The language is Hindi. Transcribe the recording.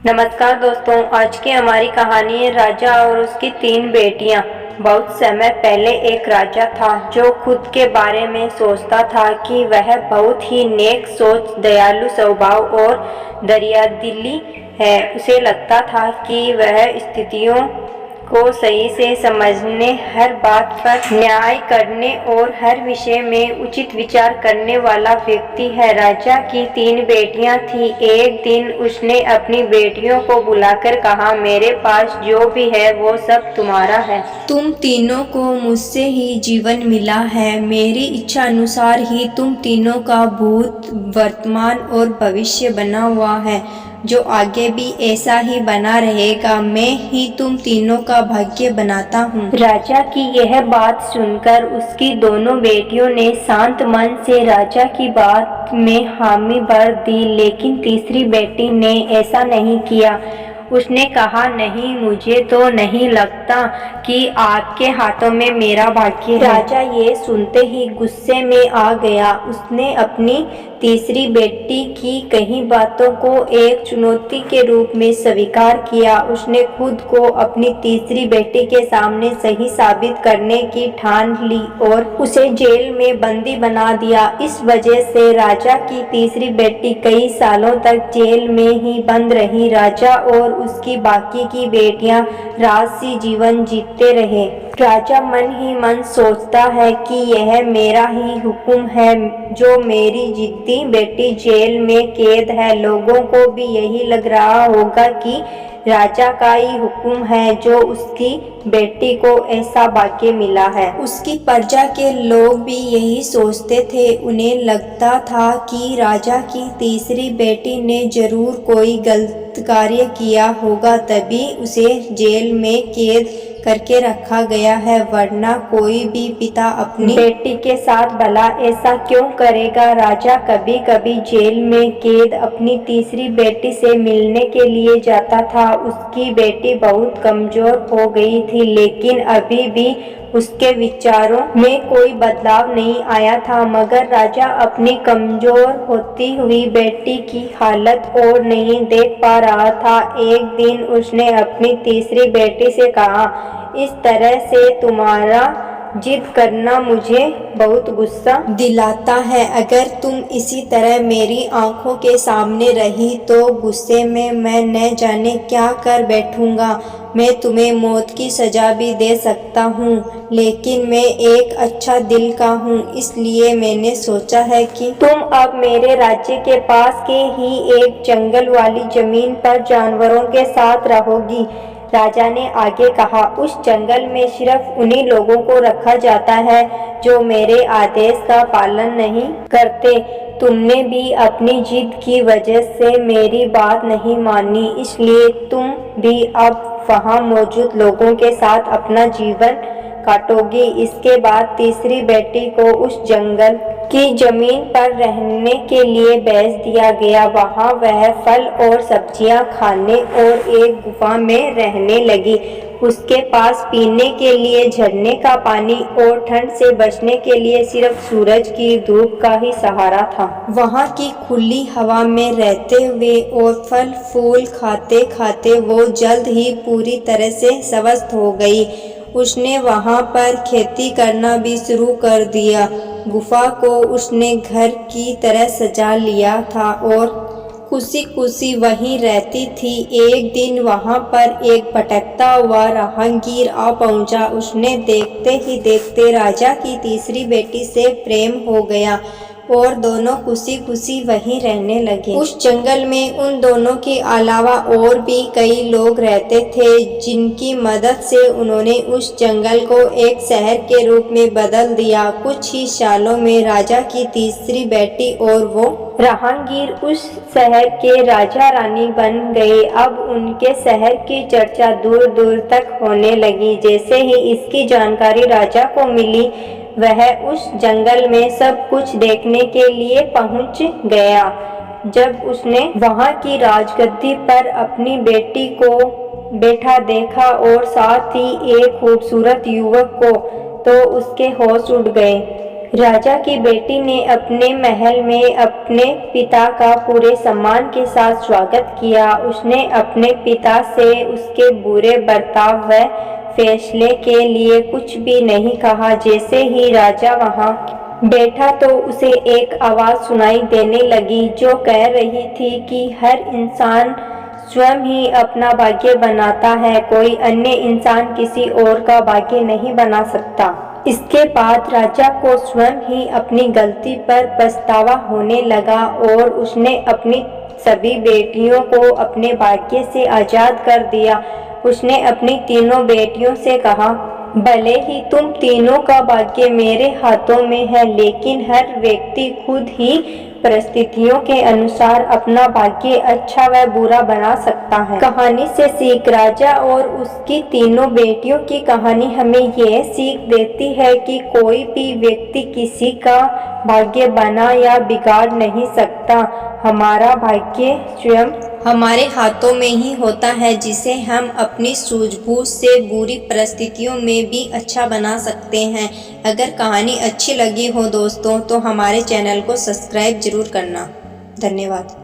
नमस्कार दोस्तों, आज की हमारी कहानी है राजा और उसकी 3 बेटियां। बहुत समय पहले एक राजा था जो खुद के बारे में सोचता था कि वह बहुत ही नेक सोच, दयालु स्वभाव और दरियादिली है। उसे लगता था कि वह स्थितियों को सही से समझने, हर बात पर न्याय करने और हर विषय में उचित विचार करने वाला व्यक्ति है। राजा की 3 बेटियां थीं। एक दिन उसने अपनी बेटियों को बुलाकर कहा, मेरे पास जो भी है वो सब तुम्हारा है। तुम तीनों को मुझसे ही जीवन मिला है। मेरी इच्छा अनुसार ही तुम तीनों का भूत, वर्तमान और भविष्य बना हुआ है, जो आगे भी ऐसा ही बना रहेगा। मैं ही तुम तीनों का भाग्य बनाता हूँ। राजा की यह बात सुनकर उसकी दोनों बेटियों ने शांत मन से राजा की बात में हामी भर दी, लेकिन तीसरी बेटी ने ऐसा नहीं किया। उसने कहा, नहीं, मुझे तो नहीं लगता कि आपके हाथों में मेरा भाग्य है। राजा ये सुनते ही गुस्से में आ गया। उसने अपनी तीसरी बेटी की कही बातों को एक चुनौती के रूप में स्वीकार किया। उसने खुद को अपनी तीसरी बेटी के सामने सही साबित करने की ठान ली और उसे जेल में बंदी बना दिया। इस वजह से राजा की तीसरी बेटी कई सालों तक जेल में ही बंद रही। राजा और उसकी बाकी की बेटियां राजसी जीवन जीते रहे। राजा मन ही मन सोचता है कि यह मेरा ही हुक्म है जो मेरी जिद्दी बेटी जेल में कैद है। लोगों को भी यही लग रहा होगा कि राजा का ही हुक्म है जो उसकी बेटी को ऐसा भाग्य मिला है। उसकी प्रजा के लोग भी यही सोचते थे। उन्हें लगता था कि राजा की तीसरी बेटी ने जरूर कोई गलत कार्य किया होगा, तभी उसे जेल में कैद करके रखा गया है, वरना कोई भी पिता अपनी बेटी के साथ भला ऐसा क्यों करेगा। राजा कभी कभी जेल में कैद अपनी तीसरी बेटी से मिलने के लिए जाता था। उसकी बेटी बहुत कमजोर हो गई थी, लेकिन अभी भी उसके विचारों में कोई बदलाव नहीं आया था। मगर राजा अपनी कमजोर होती हुई बेटी की हालत और नहीं देख पा रहा था। एक दिन उसने अपनी तीसरी बेटी से कहा, इस तरह से तुम्हारा जिद करना मुझे बहुत गुस्सा दिलाता है। अगर तुम इसी तरह मेरी आंखों के सामने रही तो गुस्से में मैं न जाने क्या कर बैठूंगा। मैं तुम्हें मौत की सजा भी दे सकता हूँ, लेकिन मैं एक अच्छा दिल का हूँ, इसलिए मैंने सोचा है कि तुम अब मेरे राज्य के पास के ही एक जंगल वाली जमीन पर जानवरों के साथ रहोगी। राजा ने आगे कहा, उस जंगल में सिर्फ उन्हीं लोगों को रखा जाता है जो मेरे आदेश का पालन नहीं करते। तुमने भी अपनी जिद की वजह से मेरी बात नहीं मानी, इसलिए तुम भी अब वहाँ मौजूद लोगों के साथ अपना जीवन काटोगी। इसके बाद तीसरी बेटी को उस जंगल की जमीन पर रहने के लिए भेज दिया गया। वहाँ वह फल और सब्जियां खाने और एक गुफा में रहने लगी। उसके पास पीने के लिए झरने का पानी और ठंड से बचने के लिए सिर्फ सूरज की धूप का ही सहारा था। वहाँ की खुली हवा में रहते हुए और फल फूल खाते खाते वो जल्द ही पूरी तरह से स्वस्थ हो गई। उसने वहाँ पर खेती करना भी शुरू कर दिया। गुफा को उसने घर की तरह सजा लिया था और खुशी खुशी वहीं रहती थी। एक दिन वहाँ पर एक भटकता हुआ राहगीर आ पहुँचा। उसने देखते ही देखते राजा की तीसरी बेटी से प्रेम हो गया और दोनों खुशी खुशी वहीं रहने लगे। उस जंगल में उन दोनों के अलावा और भी कई लोग रहते थे, जिनकी मदद से उन्होंने उस जंगल को एक शहर के रूप में बदल दिया। कुछ ही सालों में राजा की तीसरी बेटी और वो राहगीर उस शहर के राजा रानी बन गए। अब उनके शहर की चर्चा दूर दूर तक होने लगी। जैसे ही इसकी जानकारी राजा को मिली, वह उस जंगल में सब कुछ देखने के लिए पहुंच गया। जब उसने वहां की राजगद्दी पर अपनी बेटी को बैठा देखा और साथ ही एक खूबसूरत युवक को, तो उसके होश उड़ गए। राजा की बेटी ने अपने महल में अपने पिता का पूरे सम्मान के साथ स्वागत किया। उसने अपने पिता से उसके बुरे बर्ताव व फैसले के लिए कुछ भी नहीं कहा। जैसे ही राजा वहां बैठा तो उसे एक आवाज़ सुनाई देने लगी जो कह रही थी कि हर इंसान स्वयं ही अपना भाग्य बनाता है, कोई अन्य इंसान किसी और का भाग्य नहीं बना सकता। इसके बाद राजा को स्वयं ही अपनी गलती पर पछतावा होने लगा और उसने अपनी सभी बेटियों को अपने भाग्य से आज़ाद कर दिया। उसने अपनी तीनों बेटियों से कहा, भले ही तुम तीनों का भाग्य मेरे हाथों में है, लेकिन हर व्यक्ति खुद ही परिस्थितियों के अनुसार अपना भाग्य अच्छा व बुरा बना सकता है। कहानी से सीख। राजा और उसकी तीनों बेटियों की कहानी हमें यह सीख देती है कि कोई भी व्यक्ति किसी का भाग्य बना या बिगाड़ नहीं सकता। हमारा भाग्य स्वयं हमारे हाथों में ही होता है, जिसे हम अपनी सूझबूझ से बुरी परिस्थितियों में भी अच्छा बना सकते हैं। अगर कहानी अच्छी लगी हो दोस्तों तो हमारे चैनल को सब्सक्राइब जरूर करना। धन्यवाद।